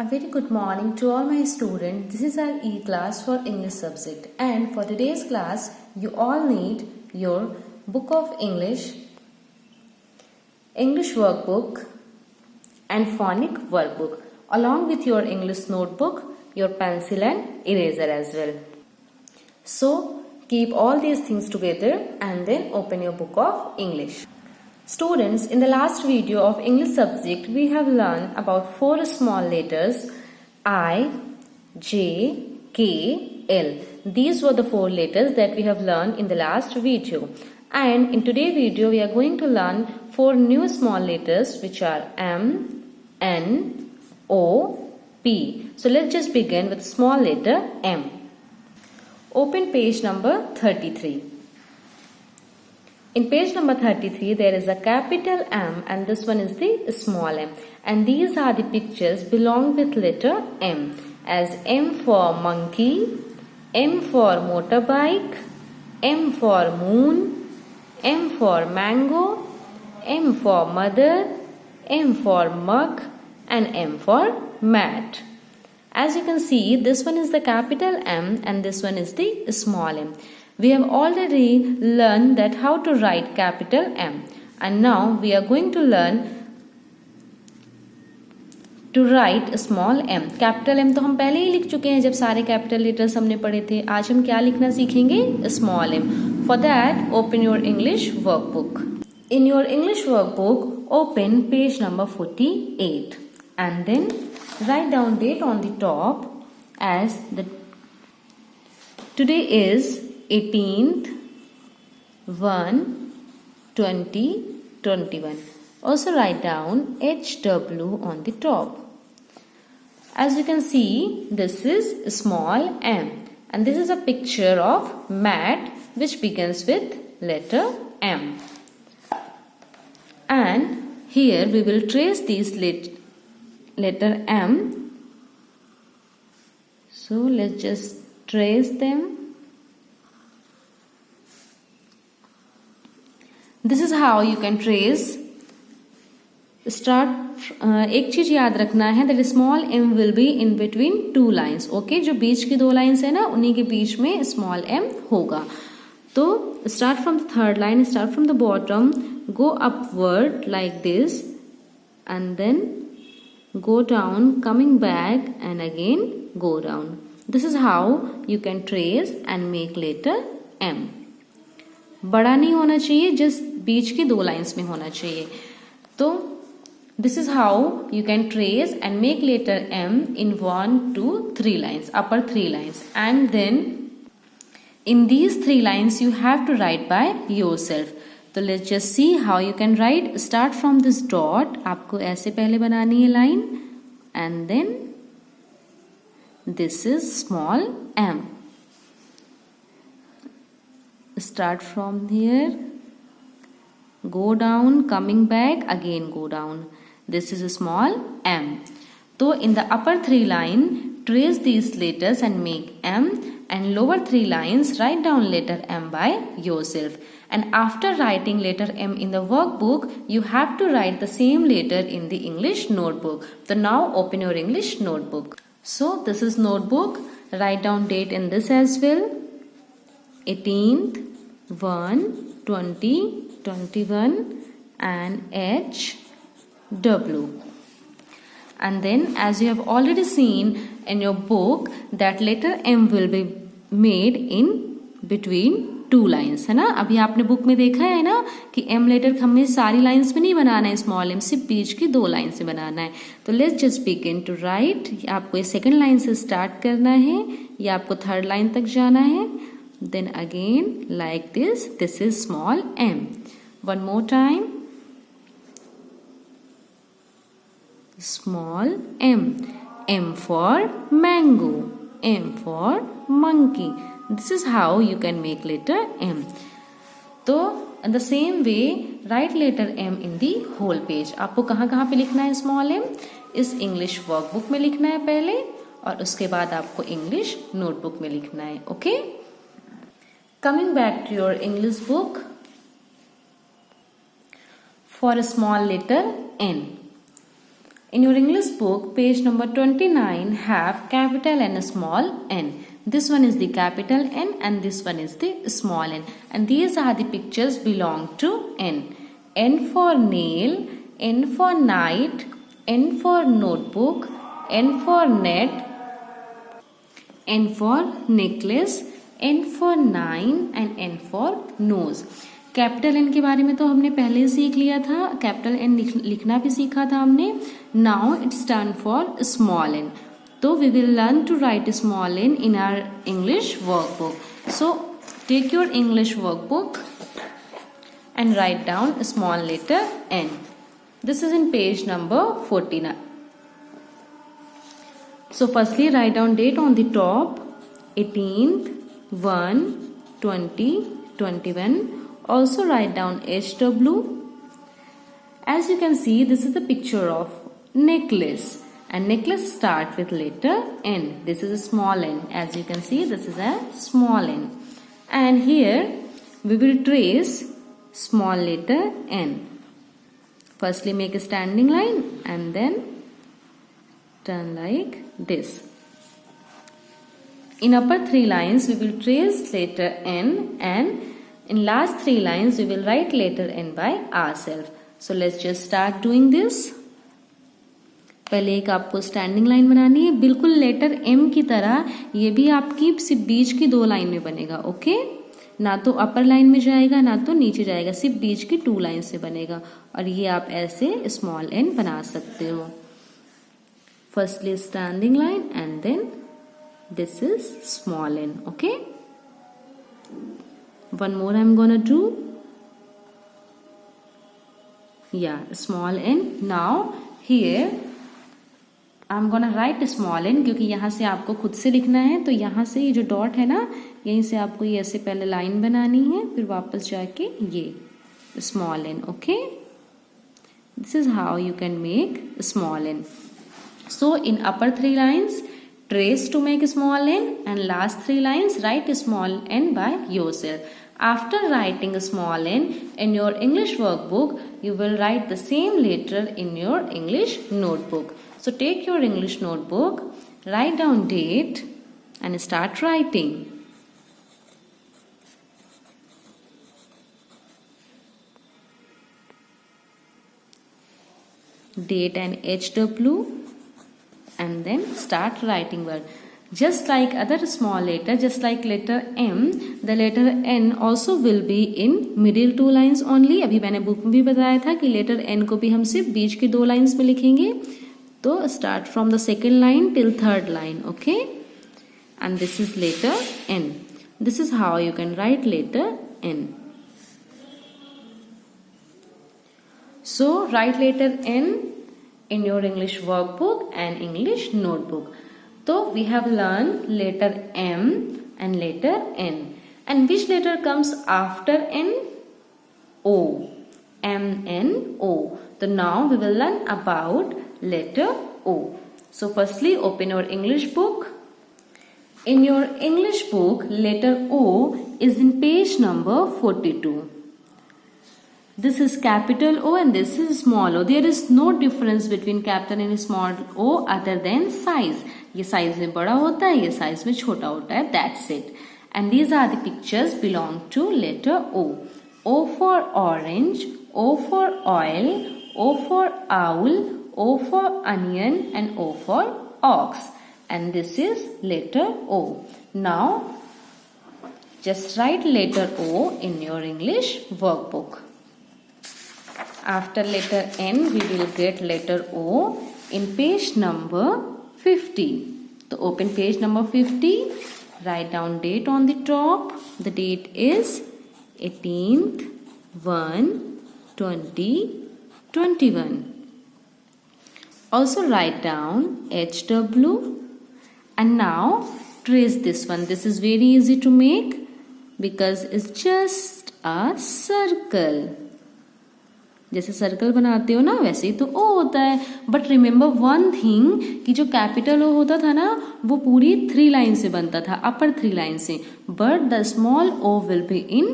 A very good morning to all my students. This is our e-class for English subject, and for today's class you all need your book of English workbook and phonic workbook along with your English notebook, your pencil and eraser as well. So keep all these things together and then open your book of English. Students, in the last video of English subject, we have learned about 4 small letters I, J, K, L. These were the 4 letters that we have learned in the last video. And in today's video, we are going to learn 4 new small letters which are M, N, O, P. So let's just begin with small letter M. Open page number 33. In page number 33, there is a capital M and this one is the small m. And these are the pictures belong with letter M. As M for monkey, M for motorbike, M for moon, M for mango, M for mother, M for mug and M for mat. As you can see, this one is the capital M and this one is the small m. We have already learned that how to write capital M, and now we are going to learn to write small m. Capital M तो हम पहले ही लिख चुके हैं जब सारे capital letters हमने पढ़े थे. आज हम क्या लिखना सीखेंगे? Small m. For that, open your English workbook. In your English workbook, open page number 48 and then write down date on the top as the today is 18th 1/20/21. Also write down HW on the top. As you can see, this is small m and this is a picture of mat which begins with letter M. And here we will trace these letter M. So let's just trace them. This is how you can trace. एक चीज याद रखना है that small m will be in between 2 lines. Okay, जो बीच की 2 lines है ना, उन्हीं के बीच में small m होगा. तो start from the third line, start from the bottom, go upward like this, and then go down, coming back, and again go down. This is how you can trace and make letter M. बड़ा नहीं होना चाहिए, just बीच की 2 lines में होना चाहिए. तो this is how you can trace and make letter M in 1, 2, 3 lines, upper 3 lines, and then in these 3 lines you have to write by yourself. तो let's just see how you can write. Start from this dot. आपको ऐसे पहले बनानी है line, and then this is small m. Start from here, go down, coming back, again go down. This is a small m. So in the upper 3 line, trace these letters and make M, and lower 3 lines write down letter M by yourself. And after writing letter M in the workbook, you have to write the same letter in the English notebook. So now open your English notebook. So this is notebook. Write down date in this as well. 18th 1/20/21 and HW. And then as you have already seen in your book that letter M will be made in between 2 lines, है ना. अभी आपने book में देखा है ना कि M letter हमें सारी लाइंस में नहीं बनाना है, स्मॉल m सिर्फ बीच की 2 लाइन से बनाना है. तो let's just begin to write. आपको ये सेकंड लाइन से स्टार्ट करना है या आपको थर्ड लाइन तक जाना है. Then again like this. This is small m. One more time. Small m. M for mango. M for monkey. This is how you can make letter M. तो in the same way write letter M in the whole page. आपको कहाँ पे लिखना है small m? इस English workbook में लिखना है पहले, और उसके बाद आपको English notebook में लिखना है. Okay? Coming back to your English book, for a small letter N, In your English book, page number 29 have capital and a small n. This one is the capital N and this one is the small n. And these are the pictures belong to N. N for nail, N for night, N for notebook, N for net, N for necklace, N for 9 and N for nose. Capital N के बारे में तो हमने पहले ही सीख लिया था, capital N लिखना भी सीखा था हमने. Now it's turn for small N. तो we will learn to write small N in our English workbook. So take your English workbook and write down a small letter N. This is in page number 49. So firstly write down date on the top, 18th, 1, 20, 21. Also write down HW. As you can see, this is the picture of necklace. And necklace start with letter N. This is a small n. As you can see, this is a small n. And here we will trace small letter N. Firstly make a standing line and then turn like this. In upper 3 lines we will trace letter N and in last 3 lines we will write letter N by ourselves. So let's just start doing this. पहले एक आपको standing line बनानी है, बिल्कुल letter M की तरह. ये भी आपकी सिर्फ बीच की 2 लाइन में बनेगा. ओके, ना तो अपर लाइन में जाएगा ना तो नीचे जाएगा, सिर्फ बीच की 2 लाइन से बनेगा. और ये आप ऐसे स्मॉल एन बना सकते हो. Firstly standing line and then this is small N. Okay, one more I am gonna do. Yeah small N. Now here I am gonna write small N, क्योंकि यहाँ से आपको खुद से लिखना है. तो यहाँ से ये जो डॉट है ना, यहीं से आपको ये ऐसे पहले लाइन बनानी है, फिर वापस जाके ये small N. Okay, this is how you can make small n. So in upper 3 lines trace to make small n and last 3 lines write small n by yourself. After writing small n in your English workbook, you will write the same letter in your English notebook. So take your English notebook, write down date and start writing. Date and HW and then start writing word. Just like other small letter, just like letter M, the letter N also will be in middle 2 lines only. अभी मैंने book में भी बताया था कि letter N को भी हम सिर्फ बीच की 2 लाइन्स में लिखेंगे. तो start from the second line till 3rd line. Okay, and this is letter N. This is how you can write letter N. So write letter N in your English workbook and English notebook. So we have learned letter M and letter N. And which letter comes after N? O. M, N, O. So now we will learn about letter O. So firstly open your English book. In your English book, letter O is in page number 42. This is capital O and this is small o. There is no difference between capital and small o other than size. ये size में बड़ा होता है, ये size में छोटा होता है. That's it. And these are the pictures belong to letter O. O for orange, O for oil, O for owl, O for onion and O for ox. And this is letter O. Now just write letter O in your English workbook. After letter N, we will get letter O in page number 50. So open page number 50. Write down date on the top. The date is 18th, 1, 20, 21. Also write down HW. And now trace this one. This is very easy to make because it's just a circle. जैसे circle बनाते हो ना वैसे ही तो ओ होता है. But remember one thing कि जो कैपिटल ओ होता था ना वो पूरी 3 लाइन से बनता था, अपर 3 लाइन से. But the small O will be in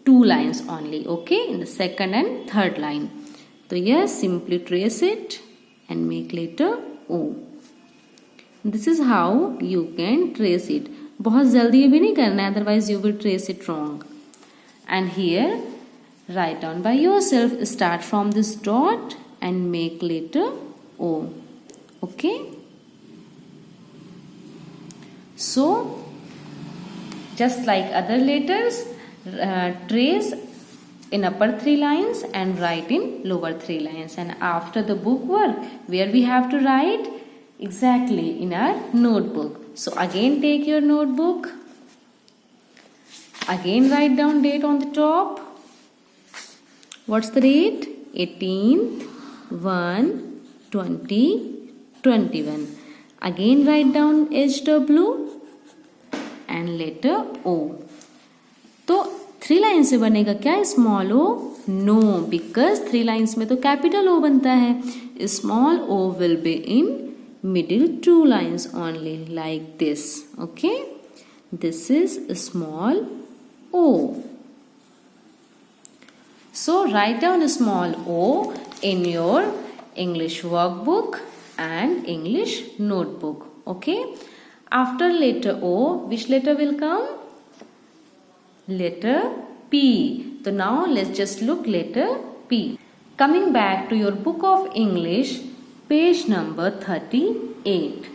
2 lines only. Okay, in the second and third line. तो yes, simply trace it. and make letter O. This is how you can trace it. बहुत जल्दी भी नहीं करना है, otherwise you will trace it wrong. And here, write down by yourself. Start from this dot and make letter O. Okay? So, just like other letters, trace in upper 3 lines and write in lower 3 lines. And after the book work, where we have to write? Exactly in our notebook. So again take your notebook. Again write down date on the top. What's the date? 18th, 1, 20, 21. Again write down HW and letter O. तो 3 line से बनेगा क्या small o? No, because 3 lines में तो capital o बनता है. Small O will be in middle 2 lines only, like this. Okay, this is small o. So write down small o in your English workbook and English notebook. Okay, after letter O, which letter will come? Letter P. So now let's just look letter P. Coming back to your book of English, page number 38.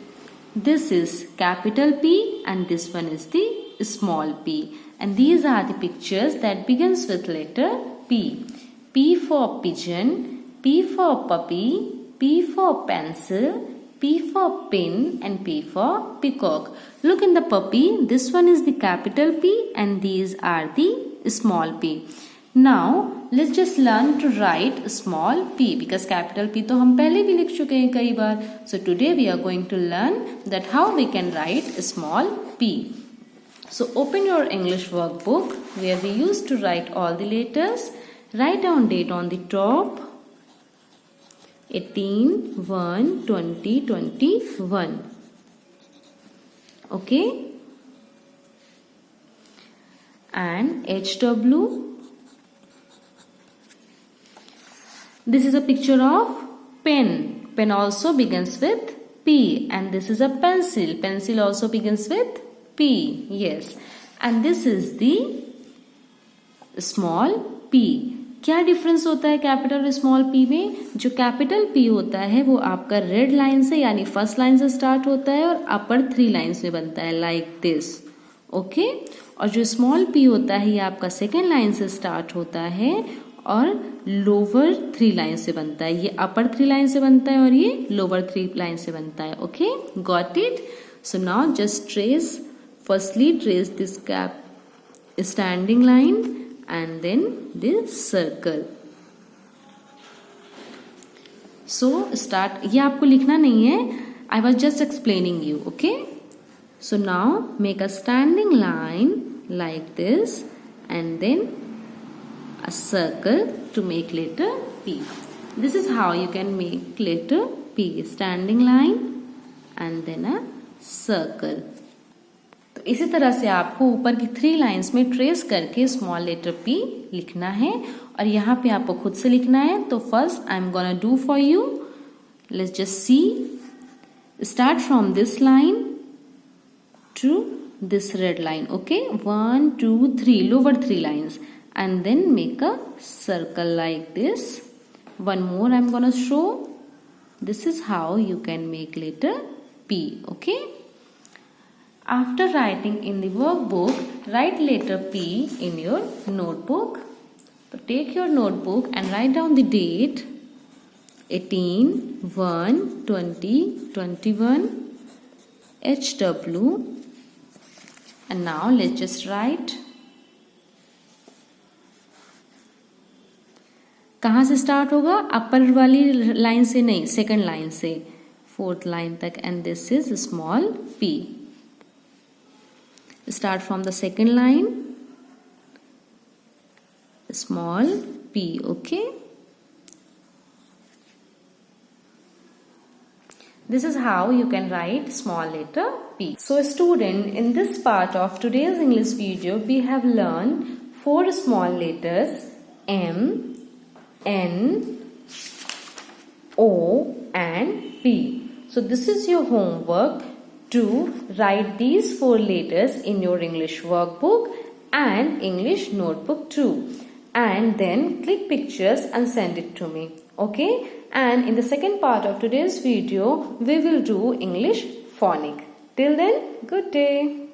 This is capital P and this one is the small p. And these are the pictures that begins with letter P. P for pigeon, P for puppy, P for pencil, P for pin and P for peacock. Look in the puppy, this one is the capital P and these are the small p. Now let's just learn to write small p because capital P तो हम पहले भी लिख चुके हैं कई बार. So today we are going to learn that how we can write small p. So open your English workbook where we used to write all the letters. Write down date on the top. 18, 1, 20, 21. Okay. And HW. This is a picture of pen. Pen also begins with P. And this is a pencil. Pencil also begins with P. Yes. And this is the small p. क्या difference होता है capital और small p में? जो capital p होता है वो आपका रेड लाइन से यानी फर्स्ट लाइन से स्टार्ट होता है और अपर 3 लाइन्स में बनता है, लाइक दिस. ओके. और जो स्मॉल p होता है ये आपका सेकेंड लाइन से स्टार्ट होता है और लोअर 3 लाइन से बनता है. ये अपर 3 लाइन से बनता है और ये लोअर 3 लाइन से बनता है. Okay, got it? So now just trace, firstly trace this cap standing line and then this circle. So start. ये आपको लिखना नहीं है, I was just explaining you. Okay, so now make a standing line like this and then a circle to make letter P. This is how you can make letter P. Standing line and then a circle. तो इसी तरह से आपको ऊपर की 3 lines में trace करके small letter P लिखना है और यहाँ पे आपको खुद से लिखना है. तो first I am gonna do for you. Let's just see. Start from this line to this red line. Okay, 1, 2, 3 lower 3 lines and then make a circle like this. One more I'm gonna show. This is how you can make letter P. Okay, after writing in the workbook, write letter P in your notebook. So take your notebook and write down the date 18, 1, 20, 21, HW. And now let's just write. कहाँ से start होगा? अपर वाली line से नहीं, second line से 4th line तक. And this is small p. Start from the second line, small p. Okay, this is how you can write small letter P. So student, in this part of today's English video, we have learned 4 small letters M, N, O, and P. So this is your homework to write these 4 letters in your English workbook and English notebook too. And then click pictures and send it to me. Okay? And in the second part of today's video, we will do English phonic. Till then, good day.